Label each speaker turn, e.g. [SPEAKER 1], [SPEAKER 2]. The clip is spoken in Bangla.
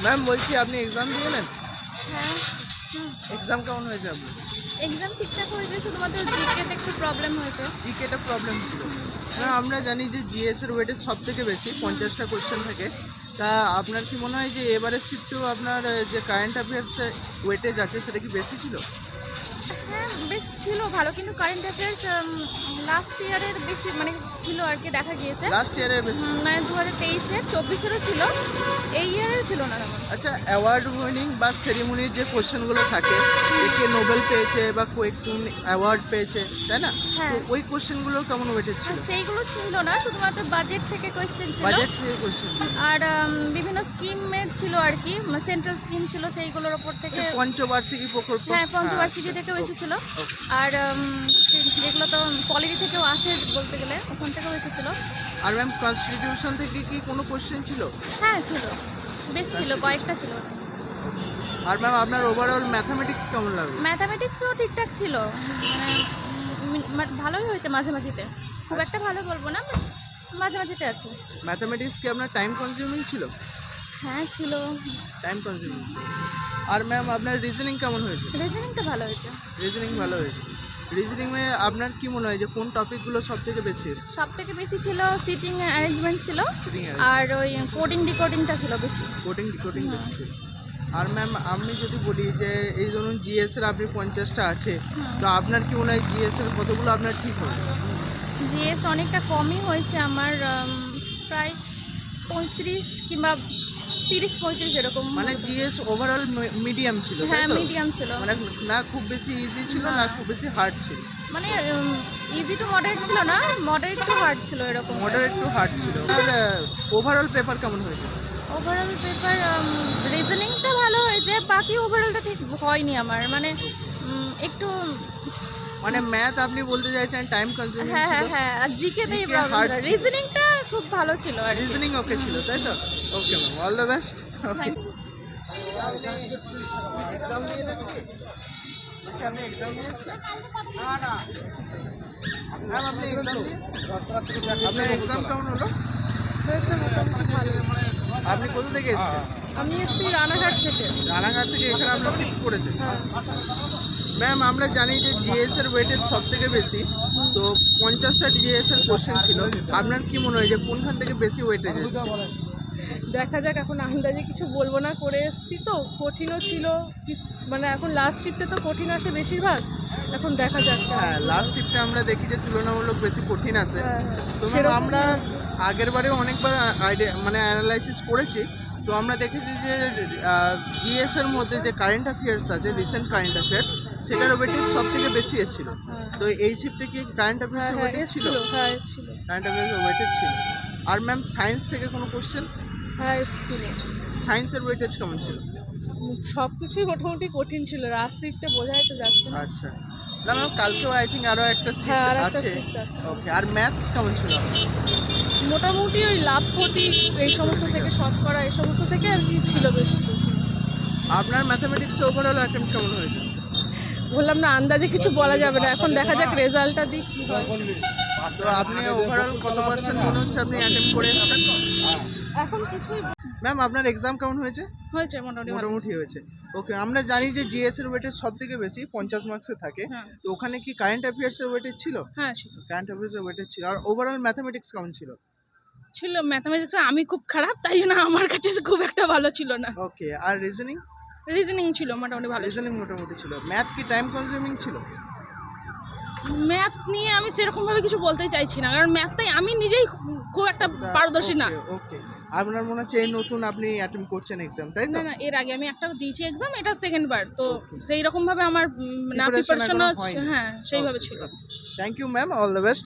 [SPEAKER 1] ম্যাম বলছি আপনি এক্সাম দিয়ে এলেন?
[SPEAKER 2] হ্যাঁ।
[SPEAKER 1] এক্সাম কেমন হয়েছে আপনার?
[SPEAKER 2] এক্সাম ঠিকঠাক হয়েছে, শুধুমাত্র জিকেতে একটু প্রবলেম হয়েছে।
[SPEAKER 1] জিকেটা প্রবলেম ছিল। না আমরা জানি যে জিএস এর ওয়েটেজ সব থেকে বেশি 50টা কোশ্চেন থাকে। তা আপনার কি মনে হয় যে এবারের শিফটেও আপনার যে কারেন্ট অ্যাফেয়ার্সে ওয়েটেজ আছে সেটা কি বেশি ছিল?
[SPEAKER 2] হ্যাঁ, বেশ ছিল ভালো, কিন্তু কারেন্ট অ্যাফেয়ার্স লাস্ট ইয়ারের বেশি মানে ছিল আর কি, দেখা গিয়েছে।
[SPEAKER 1] লাস্ট ইয়ারের বেশি?
[SPEAKER 2] মানে 2023-এর 24-এরও ছিল, এই ইয়ারের ছিল না তেমন।
[SPEAKER 1] আচ্ছা, অ্যাওয়ার্ড উইনিং বা সেরিমনির যে কোশ্চেনগুলো থাকে, কে নোবেল পেয়েছে বা একটু অ্যাওয়ার্ড পেয়েছে, তাই না?
[SPEAKER 2] হ্যাঁ।
[SPEAKER 1] তো ওই কোশ্চেনগুলো কেমন ওয়েটেজ ছিল?
[SPEAKER 2] সেইগুলো ছিল না, শুধুমাত্র বাজেট থেকে কোয়েশ্চেন ছিল।
[SPEAKER 1] বাজেট থেকে কোশ্চেন
[SPEAKER 2] আর বিভিন্ন স্কিমের ছিল আর কি, সেন্ট্রাল স্কিম ছিল, সেইগুলোর ওপর থেকে।
[SPEAKER 1] পঞ্চবার্ষিকী প্রকল্প?
[SPEAKER 2] হ্যাঁ, পঞ্চবার্ষিকী থেকেও এসেছিল। আর যেগুলো তো পলিটি থেকেও আসে বলতে গেলে, ওখান থেকেও এসেছিল।
[SPEAKER 1] আর ম্যাম কনস্টিটিউশন থেকে কি কোনো কোশ্চেন ছিল?
[SPEAKER 2] হ্যাঁ ছিল, বেশ ছিল, কয়েকটা ছিল।
[SPEAKER 1] আর ম্যাম আপনার ওভারঅল ম্যাথামেটিক্স কেমন লাগলো?
[SPEAKER 2] ম্যাথামেটিক্সও ঠিকঠাক ছিল, মানে ভালোই হয়েছে মাঝামাঝিতে, খুব একটা ভালো বলবো না, মাঝামাঝিতে আছে।
[SPEAKER 1] ম্যাথামেটিক্স কি আপনার টাইম কনজিউমিং ছিল?
[SPEAKER 2] হ্যাঁ ছিল।
[SPEAKER 1] Time consuming. আর ম্যাম আপনার রিজনিং কেমন হয়েছে?
[SPEAKER 2] রিজনিংটা ভালো হয়েছে।
[SPEAKER 1] রিজনিং ভালো হয়েছে। রিজনিংয়ে আপনার কি মনে হয় যে কোন টপিকগুলো সব থেকে বেশি এসছে?
[SPEAKER 2] সব থেকে বেশি ছিল সিটিং অ্যারেঞ্জমেন্ট ছিল,
[SPEAKER 1] Sitting
[SPEAKER 2] আর ওই কোডিং ডিকোডিংটা ছিল বেশি।
[SPEAKER 1] কোডিং ডিকোডিং বেশি ছিল। আর ম্যাম আমি যদি বলি যে এই ধরুন জিএস এর আপনি 50টা আছে, তো আপনার কি মনে হয় জিএস এর কতগুলো আপনার ঠিক হবে?
[SPEAKER 2] জিএস অনেকটা কমই হয়েছে আমার, প্রায় 35 কিংবা 30-35 এরকম।
[SPEAKER 1] মানে জিএস ওভারঅল মিডিয়াম ছিল, তাই
[SPEAKER 2] হ্যাঁ
[SPEAKER 1] তো?
[SPEAKER 2] মিডিয়াম ছিল,
[SPEAKER 1] মানে না খুব বেশি ইজি ছিল না খুব বেশি হার্ড ছিল।
[SPEAKER 2] মানে ইজি টু মডারেট ছিল না, মডারেট টু হার্ড ছিল এরকম।
[SPEAKER 1] মডারেট টু হার্ড ছিল। আর ওভারঅল পেপার কেমন হয়েছে?
[SPEAKER 2] ওভারঅল পেপার রিজনিংটা ভালো হয়েছে, বাকি ওভারঅলটা ঠিক হয়নি আমার, মানে একটু।
[SPEAKER 1] মানে ম্যাথ আপনি বলতে চাইছেন টাইম কনজিউমিং
[SPEAKER 2] হ্যাঁ
[SPEAKER 1] ছিল?
[SPEAKER 2] হ্যাঁ হ্যাঁ, আর জিকেতেই
[SPEAKER 1] GK
[SPEAKER 2] প্রবলেম।
[SPEAKER 1] hard ছিল।
[SPEAKER 2] রিজনিংটা খুব ভালো ছিল আর কি।
[SPEAKER 1] রিজনিং ওকে ছিল, তাই তো? Okay ma'am, all the best. Okay.
[SPEAKER 2] Thank you.
[SPEAKER 1] Exam দিয়ে নাকি? আচ্ছা, আপনি এক্সাম দিয়ে এসেছেন? ম্যাম আপনি এক্সাম দিয়ে এসেছেন? আপনার এক্সাম কেমন হলো?
[SPEAKER 2] হয়েছে মোটামুটি ভালো।
[SPEAKER 1] আপনি কোথা থেকে এসেছেন?
[SPEAKER 2] আমি এসেছি রানাঘাট থেকে।
[SPEAKER 1] রানাঘাট থেকে এখানে আপনার শিফট করেছেন?
[SPEAKER 2] হ্যাঁ।
[SPEAKER 1] ম্যাম আমরা জানি যে জিএস এর ওয়েটেজ সব থেকে বেশি, তো 50টা জিএস এর কোশ্চেন ছিল। আপনার কি মনে হয় যে কোনখান থেকে বেশি ওয়েটেজ এসেছে?
[SPEAKER 3] দেখা যাক, এখন আন্দাজে কিছু বলবো না, করে এসছি তো, কঠিনও ছিল মানে এখন লাস্ট শিফটে তো কঠিন আসে বেশিরভাগ, এখন দেখা যাক।
[SPEAKER 1] হ্যাঁ, লাস্ট শিফটে আমরা দেখি যে তুলনামূলক বেশি কঠিন আসে।
[SPEAKER 3] হ্যাঁ,
[SPEAKER 1] তো ম্যাম
[SPEAKER 3] সেরকম
[SPEAKER 1] আমরা আগের বারেও অনেকবার আইডিয়া মানে অ্যানালাইসিস করেছি, তো আমরা দেখেছি যে জিএস এর মধ্যে যে কারেন্ট অ্যাফেয়ার্স আছে, রিসেন্ট কারেন্ট অ্যাফেয়ার্স, সেটার ওয়েটেজ সব থেকে বেশি এসেছিল। তো এই শিফটে কি কারেন্ট
[SPEAKER 3] হ্যাঁ
[SPEAKER 1] অ্যাফেয়ার্সের
[SPEAKER 3] হ্যাঁ
[SPEAKER 1] ওয়েটেজ ছিল?
[SPEAKER 3] এসছিল, হ্যাঁ এসছিল।
[SPEAKER 1] কারেন্ট অ্যাফেয়ার্সের ওয়েটেজ ছিল। আর ম্যাম সায়েন্স থেকে কোনো কোশ্চেন?
[SPEAKER 3] হ্যাঁ এসছিল।
[SPEAKER 1] সায়েন্সের ওয়েটেজ কেমন ছিল?
[SPEAKER 3] সব কিছুই মোটামুটি কঠিন ছিল, লাস্ট শিফটে বোঝাই তো যাচ্ছে না।
[SPEAKER 1] আচ্ছা, না ম্যাম কালকেও আই থিঙ্ক আরও একটা
[SPEAKER 3] হ্যাঁ,
[SPEAKER 1] শিফট
[SPEAKER 3] আর একটা
[SPEAKER 1] আছে।
[SPEAKER 3] শিফট আছে।
[SPEAKER 1] ওকে, আর ম্যাথস কেমন ছিল?
[SPEAKER 3] মোটামুটি ওই লাভ ক্ষতি এই সমস্ত থেকে, শতকরা এই সমস্ত থেকে আর কি ছিল বেশি বেশি।
[SPEAKER 1] আপনার ম্যাথামেটিক্সে ওভারঅল অ্যাটেম্প কেমন হয়েছে?
[SPEAKER 3] বললাম না, আন্দাজে কিছু বলা যাবে না, এখন দেখা যাক রেজাল্টটা দিক কি হয়।
[SPEAKER 1] তো আপনি ওভারঅল কত পার্সেন্ট মনে হচ্ছে আপনি অ্যাটেম্প করে এসেছেন?
[SPEAKER 3] এখন কিছুই
[SPEAKER 1] ম্যাম আপনার এক্সাম কেমন হয়েছে?
[SPEAKER 3] হয়েছে মোটামুটি ভালো।
[SPEAKER 1] মোটামুটি হয়েছে। ওকে, আমরা জানি যে জিএস এর ওয়েটেজ সব থেকে বেশি 50 মার্কসে থাকে,
[SPEAKER 3] হ্যাঁ
[SPEAKER 1] তো ওখানে কি কারেন্ট অ্যাফেয়ার্সের ওয়েটেজ ছিল?
[SPEAKER 3] হ্যাঁ ছিল।
[SPEAKER 1] কারেন্ট অ্যাফেয়ার্সের ওয়েটেজ ছিল। আর ওভারঅল ম্যাথামেটিক্স কেমন ছিল?
[SPEAKER 3] ছিল ম্যাথামেটিক্সে আমি খুব খারাপ, তাই জন্য আমার কাছে খুব একটা ভালো ছিল না।
[SPEAKER 1] ওকে, আর রিজনিং?
[SPEAKER 3] রিজনিং ছিল মোটামুটি ভালো।
[SPEAKER 1] রিজনিং মোটামুটি ছিল। ম্যাথ কি টাইম কনজিউমিং ছিল?
[SPEAKER 3] ম্যাথ নিয়ে আমি সেরকমভাবে কিছু বলতে চাইছি না, কারণ ম্যাথটাই আমি নিজেই খুব একটা পারদর্শী না।
[SPEAKER 1] ওকে, আপনার মনে হচ্ছে এই নতুন আপনি অ্যাটেম্প করছেন এক্সাম, তাই তো?
[SPEAKER 3] না না, এর আগে আমি একটা দিয়েছি এক্সাম, এটা সেকেন্ড বার, তো
[SPEAKER 1] Okay.
[SPEAKER 3] সেই রকম ভাবে আমার না
[SPEAKER 1] Preparation
[SPEAKER 3] প্রিপারেশন,
[SPEAKER 1] এখনো হয়নি।
[SPEAKER 3] হ্যাঁ সেইভাবে ছিল।
[SPEAKER 1] Thank you ma'am, all the best.